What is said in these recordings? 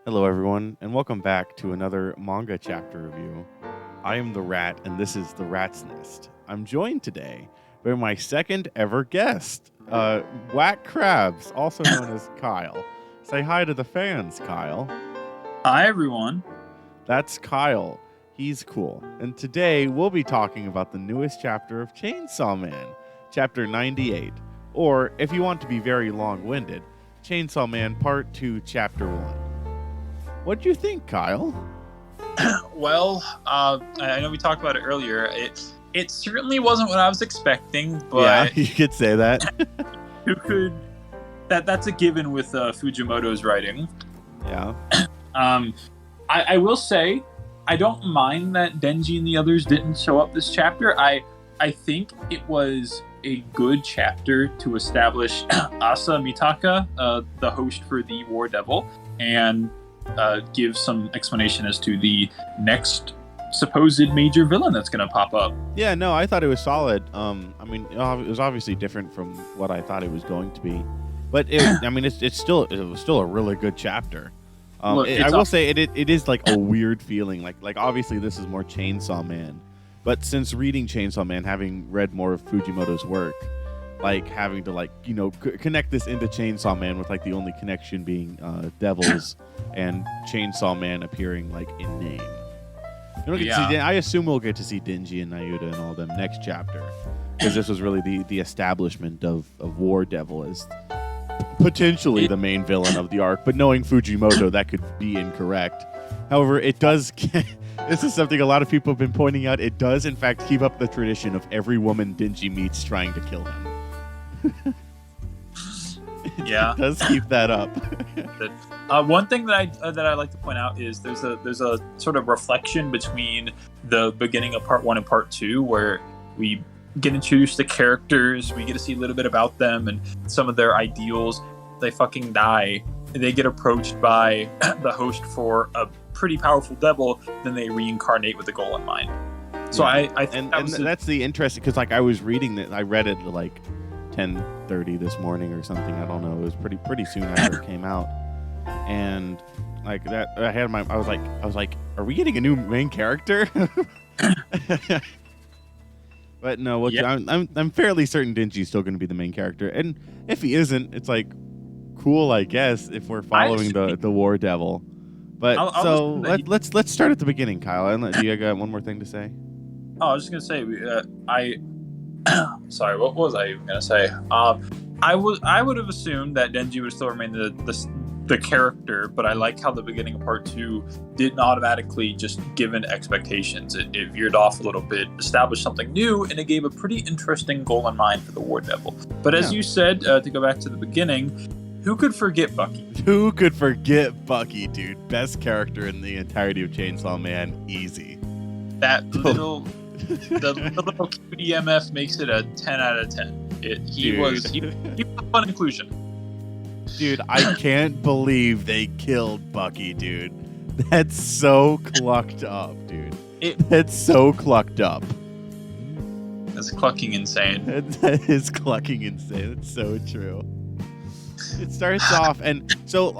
Hello, everyone, and welcome back to another manga chapter review. I am the Rat, and this is the Rat's Nest. I'm joined today by my second ever guest, Wack Krabs, also known as Kyle. Say hi to the fans, Kyle. Hi, everyone. That's Kyle. He's cool. And today we'll be talking about the newest chapter of Chainsaw Man, chapter 98. Or, if you want to be very long-winded, Chainsaw Man Part 2, Chapter 1. What do you think, Kyle? Well, I know we talked about it earlier. It certainly wasn't what I was expecting, but yeah, you could say that. who could? That's a given with Fujimoto's writing. Yeah. I will say I don't mind that Denji and the others didn't show up this chapter. I think it was a good chapter to establish Asa Mitaka, the host for the War Devil, and give some explanation as to the next supposed major villain that's going to pop up. Yeah, no, I thought it was solid. I mean, it was obviously different from what I thought it was going to be, but I mean, it was still a really good chapter. Look, I will say it is like a weird feeling. Like obviously this is more Chainsaw Man, but since reading Chainsaw Man, having read more of Fujimoto's work, like having to connect this into Chainsaw Man with like the only connection being devils and Chainsaw Man appearing like in name. You don't get to see, I assume we'll get to see Denji and Nayuta and all them next chapter, because this was really the establishment of War Devil as potentially the main villain of the arc. But knowing Fujimoto, that could be incorrect. However, it does. This is something a lot of people have been pointing out. It does, in fact, keep up the tradition of every woman Denji meets trying to kill him. Yeah, it does keep that up. One thing that I like to point out is there's a sort of reflection between the beginning of part 1 and part 2, where we get introduced to characters, we get to see a little bit about them and some of their ideals. They fucking die. They get approached by the host for a pretty powerful devil, then they reincarnate with a goal in mind. So yeah. I think that's the interesting, because like I was reading that, I read it like 10:30 this morning or something. I don't know. It was pretty soon after it came out, and like that, I was like, are we getting a new main character? But no, yeah. I'm fairly certain Denji's still going to be the main character, and if he isn't, it's like cool, I guess, if we're following the War Devil. But let's start at the beginning, Kyle. And do you got one more thing to say? Oh, I was just gonna say sorry, what was I even gonna say? I would have assumed that Denji would still remain the character, but I like how the beginning of part 2 didn't automatically just given expectations. It veered off a little bit, established something new, and it gave a pretty interesting goal in mind for the War Devil. But as you said, to go back to the beginning, who could forget Bucky? Who could forget Bucky, dude? Best character in the entirety of Chainsaw Man, easy. That little cutie MF makes it a 10 out of 10. He was a fun inclusion. Dude, I can't believe they killed Bucky, dude. That's so clucked up, dude. That's so clucked up. That's clucking insane. That is clucking insane. It's so true. It starts off, and so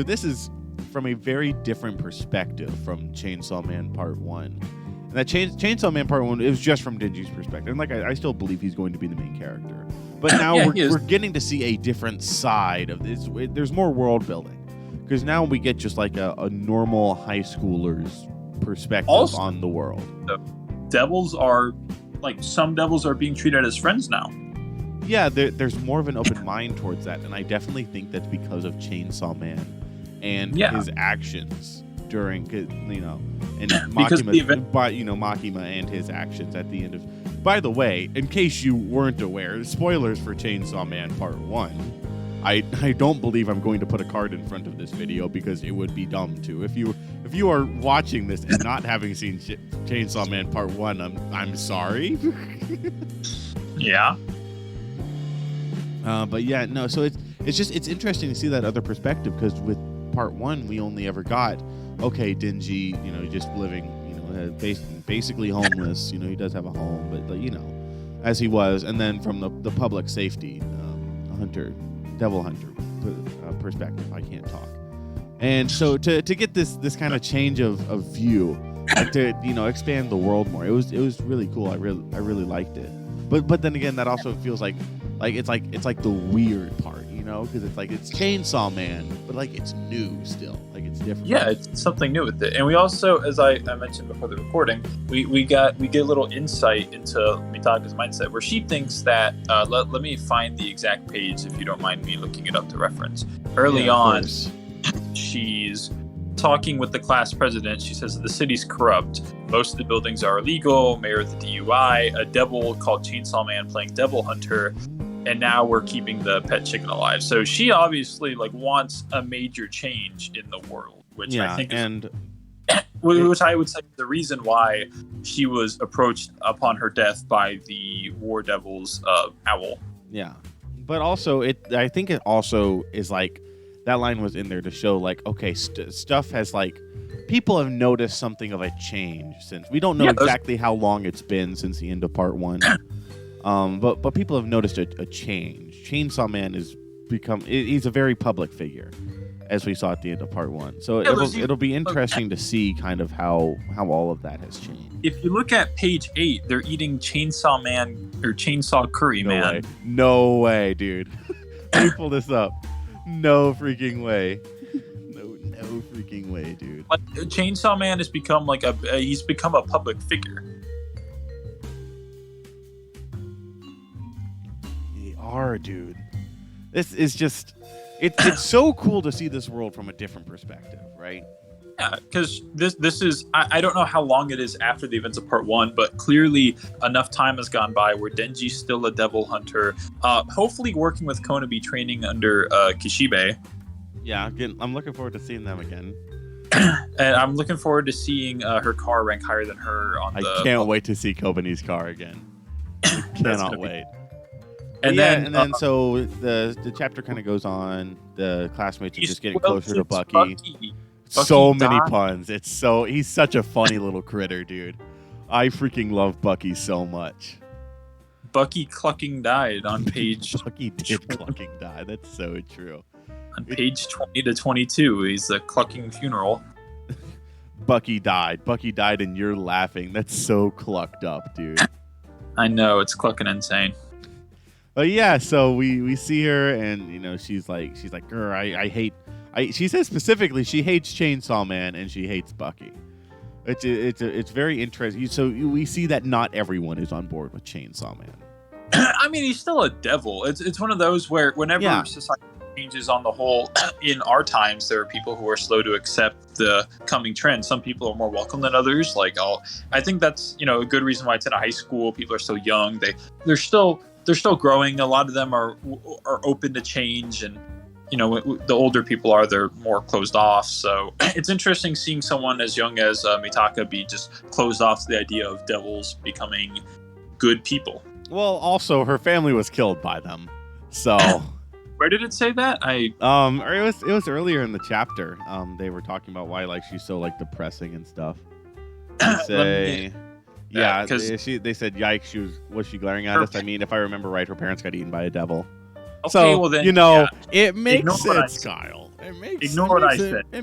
this is from a very different perspective from Chainsaw Man Part 1. And that Chainsaw Man Part 1, it was just from Denji's perspective. And like I still believe he's going to be the main character. But now we're getting to see a different side of this. There's more world building, because now we get just like a normal high schooler's perspective on the world. Devils are, like, some devils are being treated as friends now. Yeah, there's more of an open mind towards that, and I definitely think that's because of Chainsaw Man and his actions during, and Makima and his actions at the end of. By the way, in case you weren't aware, spoilers for Chainsaw Man Part 1. I don't believe I'm going to put a card in front of this video, because it would be dumb to. If you are watching this and not having seen Chainsaw Man Part 1, I'm sorry. Yeah. But yeah, no. So it's interesting to see that other perspective, because with Part 1 we only ever got Denji, just living, basically homeless. He does have a home, but as he was, and then from the public safety devil hunter perspective, I can't talk. And so to get this kind of change of view, like to expand the world more, it was really cool. I really liked it. But then again, that also feels like it's like the weird part, because it's Chainsaw Man, but like it's new still, like it's different. Yeah, it's something new with it. And we also, as I mentioned before the recording, we get a little insight into Mitaka's mindset, where she thinks that let me find the exact page if you don't mind me looking it up to reference. Early on, she's talking with the class president. She says that the city's corrupt. Most of the buildings are illegal. Mayor of the DUI, a devil called Chainsaw Man playing Devil Hunter, and now we're keeping the pet chicken alive. So she obviously wants a major change in the world, which I think is, which I would say is the reason why she was approached upon her death by the War Devil's owl. Yeah, but also I think it also is like that line was in there to show okay, stuff has people have noticed something of a change since we don't know exactly how long it's been since the end of part 1. But people have noticed a change. Chainsaw Man he's a very public figure, as we saw at the end of part 1. So it'll be interesting to see kind of how all of that has changed. If you look at page 8, they're eating Chainsaw Man or Chainsaw Curry Man. No way, dude. Let me pull this up. No freaking way. No freaking way, dude. Chainsaw Man has become he's become a public figure. They are, dude. This is just it's so cool to see this world from a different perspective, right? Yeah, because this is I don't know how long it is after the events of part 1, but clearly enough time has gone by where Denji's still a devil hunter, hopefully working with Konobe, training under Kishibe. Yeah, I'm looking forward to seeing them again. And I'm looking forward to seeing her car rank higher than her on I can't wait to see Kobane's car again. I cannot wait. And then so the chapter kind of goes on. The classmates are just getting closer to Bucky. So many puns. He's such a funny little critter, dude. I freaking love Bucky so much. Bucky Clucking died on page. Bucky did Clucking die. That's so true. On page 20 to 22, he's a Clucking funeral. Bucky died. Bucky died, and you're laughing. That's so clucked up, dude. I know, it's Clucking insane. But yeah, so we see her, and she's like, girl, I hate. She says specifically she hates Chainsaw Man and she hates Bucky. It's very interesting. So we see that not everyone is on board with Chainsaw Man. I mean, he's still a devil. It's one of those where whenever society changes on the whole, in our times, there are people who are slow to accept the coming trend. Some people are more welcome than others. I think that's a good reason why it's in a high school. People are so young. They're still growing. A lot of them are open to change, and the older people they're more closed off. So it's interesting seeing someone as young as Mitaka be just closed off to the idea of devils becoming good people. Well, also her family was killed by them. So where did it say that? It was earlier in the chapter. They were talking about why she's so depressing and stuff. They said yikes, was she glaring at us? I mean, if I remember right, her parents got eaten by a devil. Okay, so, well then, it makes sense, Kyle. It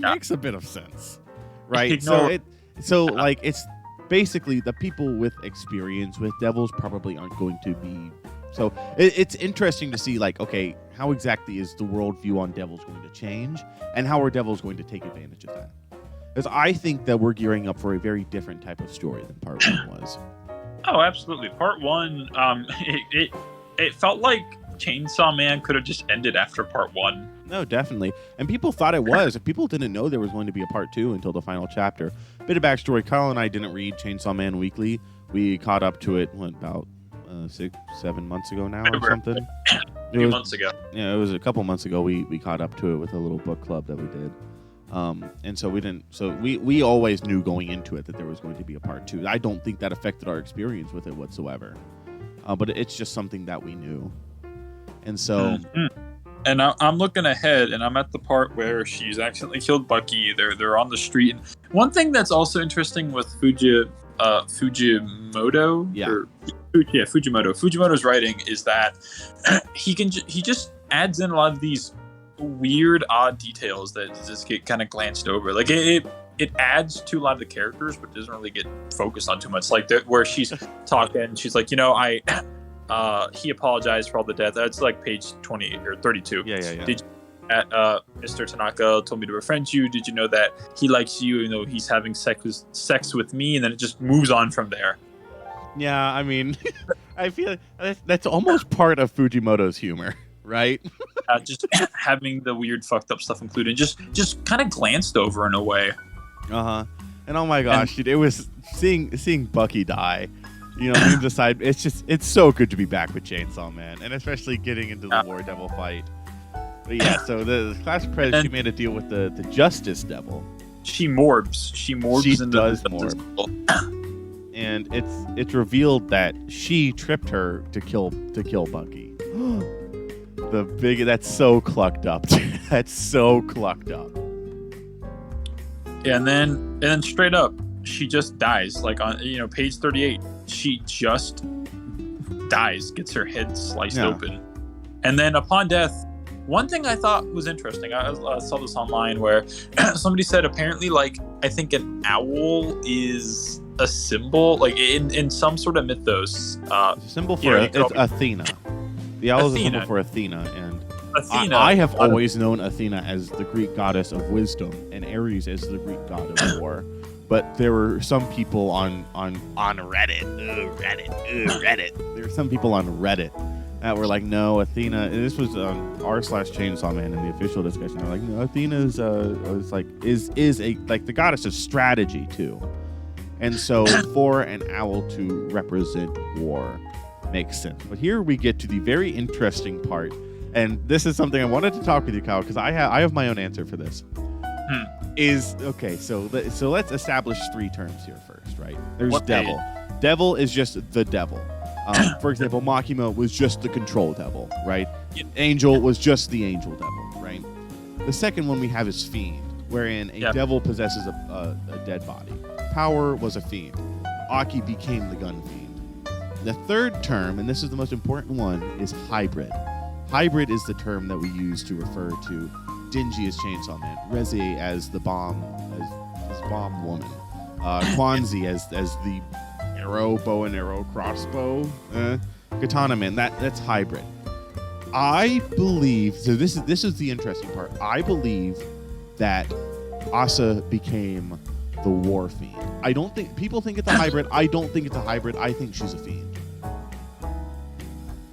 makes a bit of sense, right? It's basically the people with experience with devils probably aren't going to be. So it's interesting to see, okay, how exactly is the worldview on devils going to change, and how are devils going to take advantage of that? Because I think that we're gearing up for a very different type of story than part 1 was. Oh, absolutely. Part 1, it felt like Chainsaw Man could have just ended after part 1. No, definitely. And people thought it was. People didn't know there was going to be a part 2 until the final chapter. Bit of backstory. Kyle and I didn't read Chainsaw Man weekly. We caught up to it, about 6-7 months ago now or something? A few months ago. Yeah, it was a couple months ago. We caught up to it with a little book club that we did. And so we didn't. So we always knew going into it that there was going to be a part 2. I don't think that affected our experience with it whatsoever. But it's just something that we knew. And so, and I'm looking ahead, and I'm at the part where she's accidentally killed Bucky. They're on the street. And one thing that's also interesting with Fujimoto, Fujimoto's writing is that he just adds in a lot of these weird, odd details that just get kind of glanced over. Like it adds to a lot of the characters, but doesn't really get focused on too much. Like where she's talking, she's like, he apologized for all the death. That's like page 28 or 32. Yeah. Did Mr. Tanaka told me to befriend you. Did you know that he likes you? You know, he's having sex with me, and then it just moves on from there. Yeah, I mean, I feel like that's almost part of Fujimoto's humor, right? Just having the weird, fucked up stuff included, just kind of glanced over in a way. And oh my gosh, dude, it was seeing Bucky die. You know, memes aside, it's so good to be back with Chainsaw Man, and especially getting into the War Devil fight. But yeah, so the class president, she made a deal with the Justice Devil. She morbs. She does morb. And it's revealed that she tripped her to kill Bucky. That's so clucked up. That's so clucked up. Yeah, and then straight up, she just dies. Like on page 38, she just dies, gets her head sliced open, and then upon death. One thing I thought was interesting, I saw this online where somebody said apparently, like, I think an owl is a symbol, like in some sort of mythos. It's a symbol for it's Athena. The owl is a symbol for Athena, and Athena. I have always known Athena as the Greek goddess of wisdom, and Ares as the Greek god of war. But there were some people on Reddit. There were some people on Reddit that were like, no, Athena. And this was r/Chainsaw Man in the official discussion. They're like, no, Athena is the goddess of strategy too, and so for an owl to represent war makes sense. But here we get to the very interesting part, and this is something I wanted to talk with you, Kyle, because I have my own answer for this. So let's establish three terms here first, right? There's devil. Devil is just the devil. For example, Makima was just the control devil, right? Angel was just the angel devil, right? The second one we have is fiend, wherein a devil possesses a dead body. Power was a fiend. Aki became the gun fiend. The third term, and this is the most important one, is hybrid. Hybrid is the term that we use to refer to Denji as Chainsaw Man, Reze as the bomb woman, Kwanzi as the bow and arrow crossbow, Katana Man. That's hybrid. I believe so. This is the interesting part. I believe that Asa became the war fiend. I don't think people think it's a hybrid. I don't think it's a hybrid. I think she's a fiend.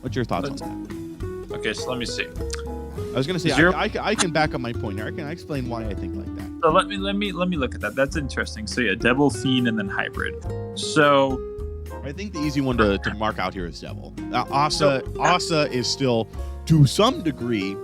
What's your thoughts on that? Okay, so let me see. I was gonna say I can back up my point here. I can explain why I think like that. So let me look at that. That's interesting. So yeah, devil, fiend, and then hybrid. So I think the easy one to mark out here is devil. Asa is still to some degree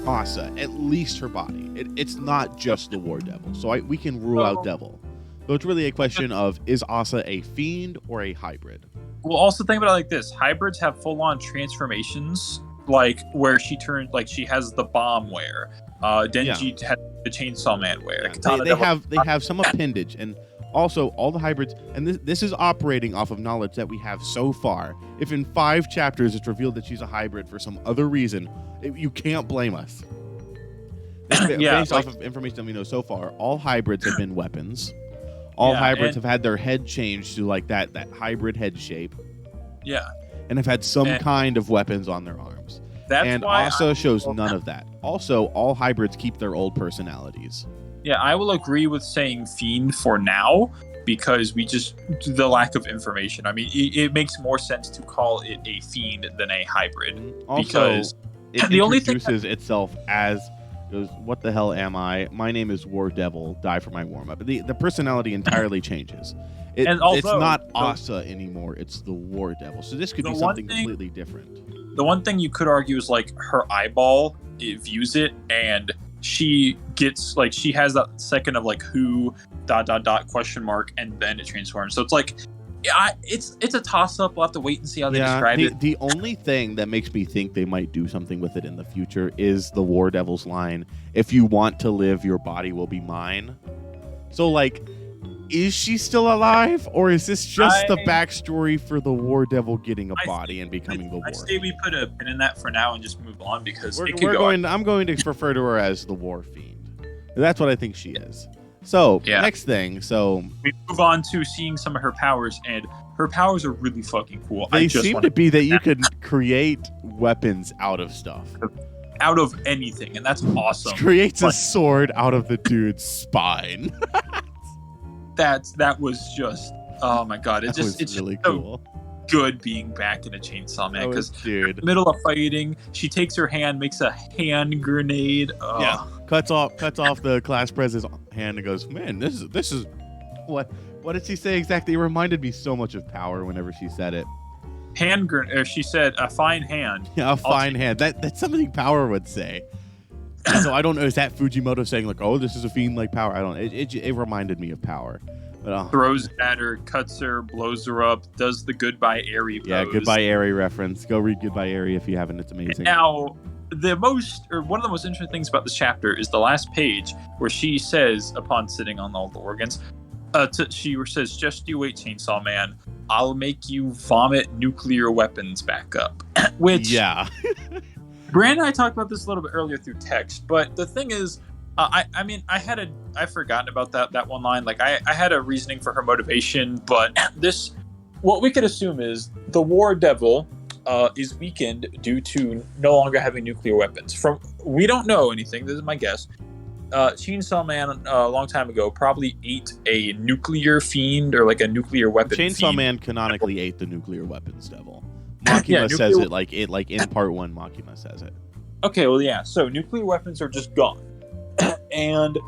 Asa, at least her body. It's not just the war devil. So we can rule out devil. So it's really a question of, is Asa a fiend or a hybrid? Well, also think about it like this. Hybrids have full-on transformations, like where she turns, like she has the bomb wear. Denji has the Chainsaw Man wear. Yeah. They have some appendage, and also all the hybrids, and this is operating off of knowledge that we have so far. If in 5 chapters it's revealed that she's a hybrid for some other reason, you can't blame us. Based off of information that we know so far, all hybrids have been weapons. All hybrids have had their head changed to like that hybrid head shape. Yeah. And have had some kind of weapons on their arms. That's why Asa shows none of that. Also, all hybrids keep their old personalities. Yeah, I will agree with saying fiend for now, because the lack of information. I mean, it makes more sense to call it a fiend than a hybrid. Also, because it introduces itself as, goes, what the hell am I? My name is War Devil. Die for my warm-up. The personality entirely changes. It's not Asa anymore. It's the War Devil. So this could be something completely different. The one thing you could argue is like her eyeball, it views it, and she gets like, she has that second of like who ... question mark, and then it transforms. So it's like, it's a toss-up. We'll have to wait and see how they describe it. The only thing that makes me think they might do something with it in the future is the War Devil's line, if you want to live, your body will be mine. So like, is she still alive, or is this just the I- backstory for the War Devil getting a body and becoming the War? I say we put a pin in that for now and just move on because it could we're go going. I'm going to refer to her as the War Fiend. That's what I think she is. So next thing, we move on to seeing some of her powers, and her powers are really fucking cool. They seem to be that you can create weapons out of stuff. Out of anything, and that's awesome. She creates a sword out of the dude's spine. That was just, oh my god! It's really just cool. So good being back in a Chainsaw Man, because dude, in the middle of fighting, she takes her hand, makes a hand grenade. Yeah, cuts off the class president's hand and goes, man, this is what did she say exactly? It reminded me so much of Power whenever she said it. She said a fine hand. Yeah, a fine hand. That's something Power would say. And so I don't know, is that Fujimoto saying like, oh, this is a fiend like Power? I don't know. It reminded me of Power. But, throws at her, cuts her, blows her up, does the Goodbye Airy pose. Yeah, Goodbye Airy reference. Go read Goodbye Airy if you haven't. It's amazing. Now, one of the most interesting things about this chapter is the last page where she says, upon sitting on all the organs, she says, just you wait, Chainsaw Man. I'll make you vomit nuclear weapons back up. Which, yeah. Brand and I talked about this a little bit earlier through text, but the thing is, I've forgotten about that one line. Like I had a reasoning for her motivation, but what we could assume is the War Devil is weakened due to no longer having nuclear weapons. We don't know anything. This is my guess. Chainsaw Man a long time ago probably ate a nuclear fiend or like a nuclear weapon. Chainsaw Man canonically ate the nuclear weapons devil. Makima says it like in part 1. Makima says it. Okay, well, yeah. So nuclear weapons are just gone, and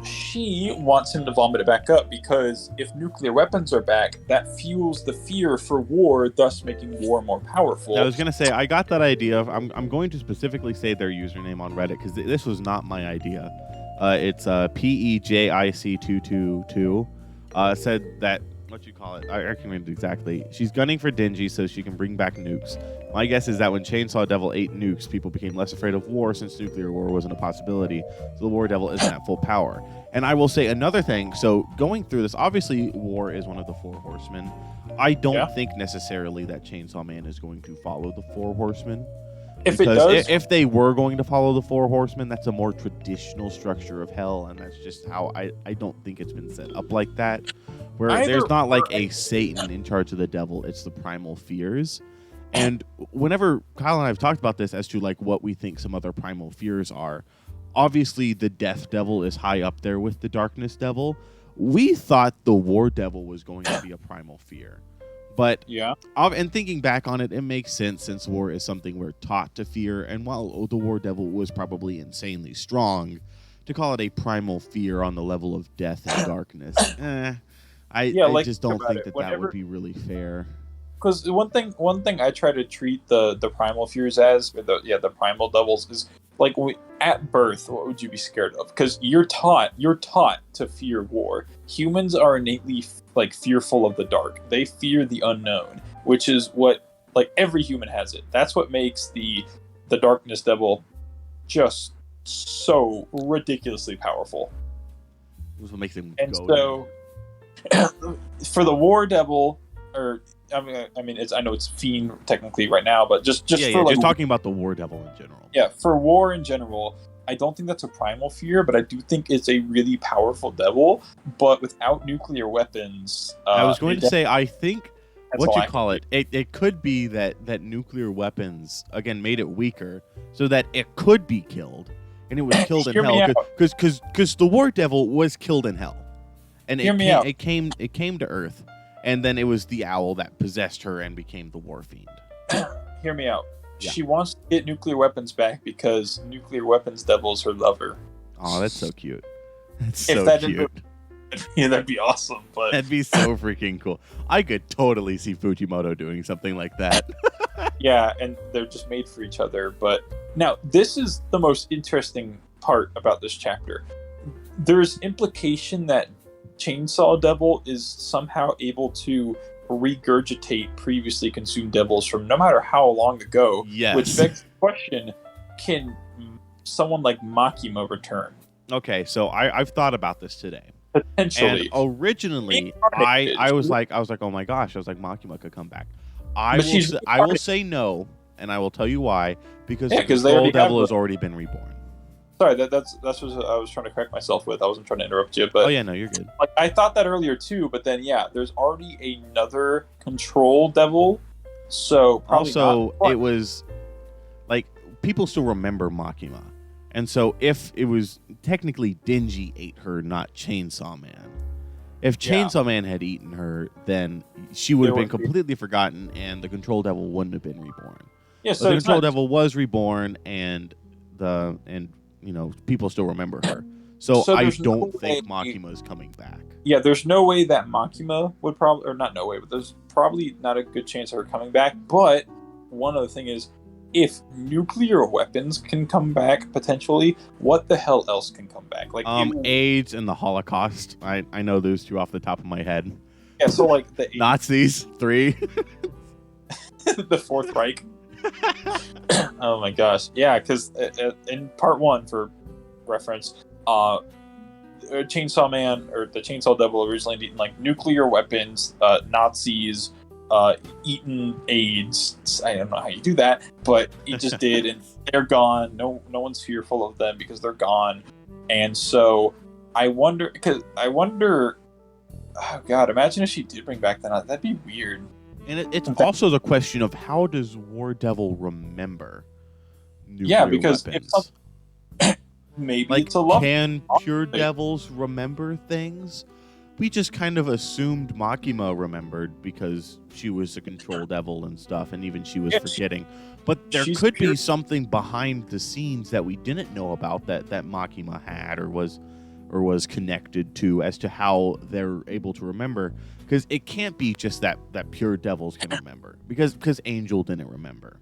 she wants him to vomit it back up because if nuclear weapons are back, that fuels the fear for war, thus making war more powerful. I was gonna say I got that idea. I'm going to specifically say their username on Reddit because this was not my idea. It's PEJIC222 said that. What you call it? I can't remember exactly. She's gunning for Denji so she can bring back nukes. My guess is that when Chainsaw Devil ate nukes, people became less afraid of war since nuclear war wasn't a possibility. So the War Devil isn't at full power. And I will say another thing. So going through this, obviously war is one of the 4 horsemen. I don't think necessarily that Chainsaw Man is going to follow the 4 horsemen. If it does, if they were going to follow the 4 horsemen, that's a more traditional structure of hell, and that's just how I don't think it's been set up like that. Where there's not like a Satan in charge of the devil, it's the primal fears. And whenever Kyle and I have talked about this as to like what we think some other primal fears are, obviously the Death Devil is high up there with the Darkness Devil. We thought the War Devil was going to be a primal fear. But and thinking back on it, it makes sense since war is something we're taught to fear. And while the War Devil was probably insanely strong, to call it a primal fear on the level of death and darkness, I just don't think that would be really fair. Because one thing I try to treat the primal fears as, the primal devils is like at birth, what would you be scared of? Because you're taught to fear war. Humans are innately like fearful of the dark. They fear the unknown, which is what like every human has it. That's what makes the Darkness Devil just so ridiculously powerful. That's what makes him for the War Devil, or I mean, I know it's Fiend technically right now, but just talking about the War Devil in general. Yeah, for war in general, I don't think that's a primal fear, but I do think it's a really powerful devil. But without nuclear weapons, I was going to say, I think it could be that nuclear weapons again made it weaker, so that it could be killed, and it was killed in hell. Because the War Devil was killed in hell. And it came to Earth, and then it was the owl that possessed her and became the War Fiend. Hear me out. Yeah. She wants to get nuclear weapons back because nuclear weapons devil's her lover. Oh, that's so cute. That's so cute. Yeah, that'd be awesome. But that'd be so freaking cool. I could totally see Fujimoto doing something like that. Yeah, and they're just made for each other. But now, this is the most interesting part about this chapter. There's implication that Chainsaw Devil is somehow able to regurgitate previously consumed devils from no matter how long ago. Yes. Which begs the question, can someone like Makima return? Okay, so I've thought about this today. Potentially. And originally, I was like, oh my gosh, I was like, Makima could come back. I will say no, and I will tell you why. Because the Control Devil has already been reborn. Sorry, that's what I was trying to correct myself with. I wasn't trying to interrupt you, but oh yeah, no, you're good. Like I thought that earlier too, but then yeah, there's already another Control Devil, so probably also it was like people still remember Makima, and so if it was technically Denji ate her, not Chainsaw Man. If Chainsaw Man had eaten her, then she would have been completely forgotten, and the Control Devil wouldn't have been reborn. Yeah, so the Control Devil was reborn, and people still remember her. So I don't think Makima is coming back. Yeah, there's no way that Makima would probably, or not no way, but there's probably not a good chance of her coming back. But one other thing is, if nuclear weapons can come back potentially, what the hell else can come back? Like AIDS and the Holocaust. I know those two off the top of my head. Yeah, so like the Nazis 3, the Fourth Reich. Oh my gosh, yeah, because in part 1, for reference, Chainsaw Man or the Chainsaw Devil originally eaten like nuclear weapons, Nazis, eaten AIDS. I don't know how you do that, but he just did, and they're gone. No one's fearful of them because they're gone. And so I wonder. Oh God, imagine if she did bring back that. That'd be weird. And it's also the question of how does War Devil remember nuclear because weapons? Maybe like, it's a love. Can pure devils remember things? We just kind of assumed Makima remembered because she was a Control Devil and stuff, and even she was forgetting. But there could be something behind the scenes that we didn't know about that Makima had or was connected to as to how they're able to remember. Because it can't be just that pure devils can remember. Because Angel didn't remember.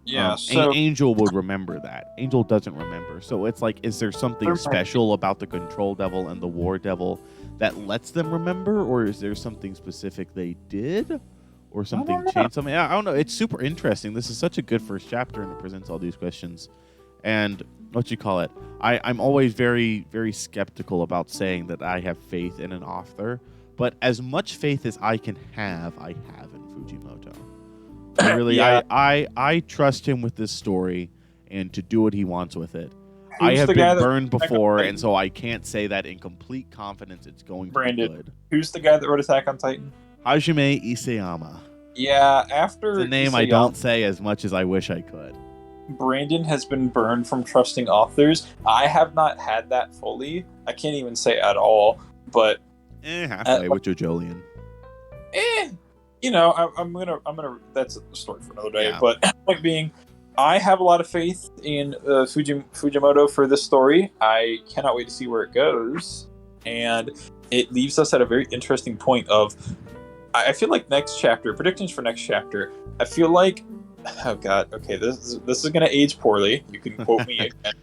Yeah, so Angel would remember that. Angel doesn't remember. So it's like, is there something special about the Control Devil and the War Devil that lets them remember? Or is there something specific they did? Or something changed something? I don't know. It's super interesting. This is such a good first chapter, and it presents all these questions. And I'm always very, very skeptical about saying that I have faith in an author. But as much faith as I can have, I have in Fujimoto. I trust him with this story and to do what he wants with it. I have been burned before, and so I can't say that in complete confidence it's going to be good. Who's the guy that wrote Attack on Titan? Hajime Isayama. Yeah, after the name I don't say as much as I wish I could. Brandon has been burned from trusting authors. I have not had that fully. I can't even say at all, but halfway with JoJolion. I'm gonna. That's a story for another day. Yeah. But point being, I have a lot of faith in Fujimoto for this story. I cannot wait to see where it goes, and it leaves us at a very interesting point of. I feel like predictions for next chapter. I feel like, oh God, okay, this is gonna age poorly. You can quote me again.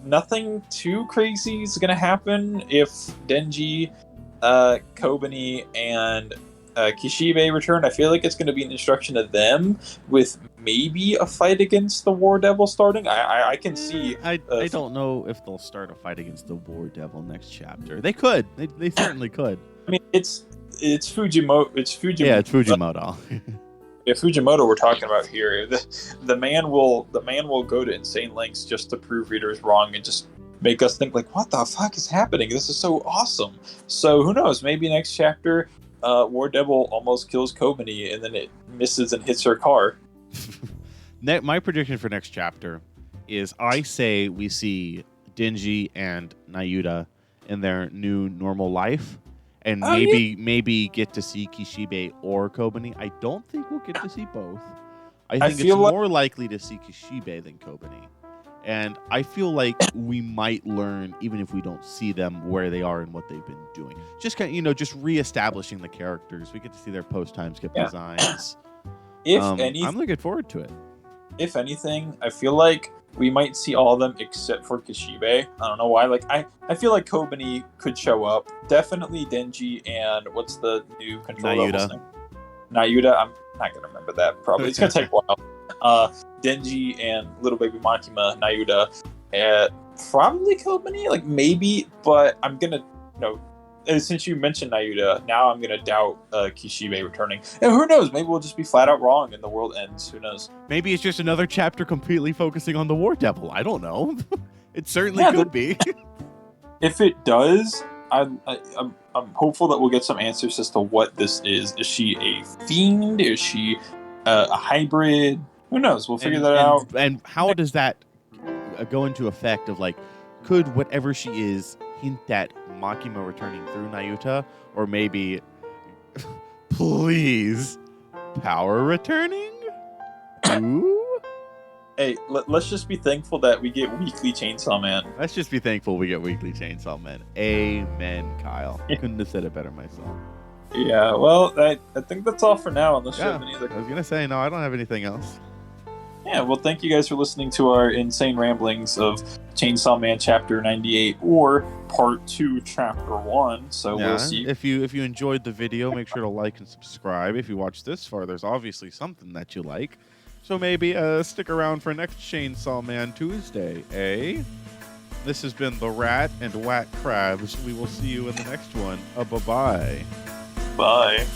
Nothing too crazy is gonna happen if Denji, Kobani, and Kishibe return. I feel like it's gonna be an instruction to them with maybe a fight against the War Devil starting. I can see. I don't know if they'll start a fight against the War Devil next chapter. They could. They certainly could. I mean, it's Fujimoto. It's Fujimoto. Yeah, it's Fujimoto. If Fujimoto we're talking about here, the man will go to insane lengths just to prove readers wrong and just make us think like, what the fuck is happening? This is so awesome. So who knows? Maybe next chapter, War Devil almost kills Kobani and then it misses and hits her car. My prediction for next chapter is I say we see Denji and Nayuta in their new normal life. And maybe get to see Kishibe or Kobani. I don't think we'll get to see both. I think it's more likely to see Kishibe than Kobani. And I feel like we might learn, even if we don't see them, where they are and what they've been doing. Just just reestablishing the characters. We get to see their post-time skip designs. I'm looking forward to it. If anything, I feel like we might see all of them except for Kishibe. I don't know why. Like I feel like Kobani could show up. Definitely Denji and what's the new Control Devil's name? Nayuta. I'm not gonna remember that. Probably it's gonna take a while. Denji and little baby Makima, Nayuta, probably killed Minnie, like maybe, but I'm gonna, since you mentioned Nayuta, now I'm gonna doubt Kishibe returning. And who knows? Maybe we'll just be flat out wrong and the world ends. Who knows? Maybe it's just another chapter completely focusing on the War Devil. I don't know. It certainly could be. If it does, I'm hopeful that we'll get some answers as to what this is. Is she a fiend? Is she a hybrid? Who knows? We'll figure that out. And how does that go into effect of, like, could whatever she is hint at Makima returning through Nayuta, or maybe, please, power returning? Ooh? Hey, let's just be thankful that we get Weekly Chainsaw Man. Let's just be thankful we get Weekly Chainsaw Man. Amen, Kyle. Couldn't have said it better myself. Yeah, well, I think that's all for now, unless you have any other... I was going to say, no, I don't have anything else. Yeah, well, thank you guys for listening to our insane ramblings of Chainsaw Man Chapter 98 or Part 2, Chapter 1. So we'll see. If you enjoyed the video, make sure to like and subscribe. If you watched this far, there's obviously something that you like. So maybe stick around for next Chainsaw Man Tuesday, eh? This has been The Rat and Wack Krabs. We will see you in the next one. Bye-bye. Bye.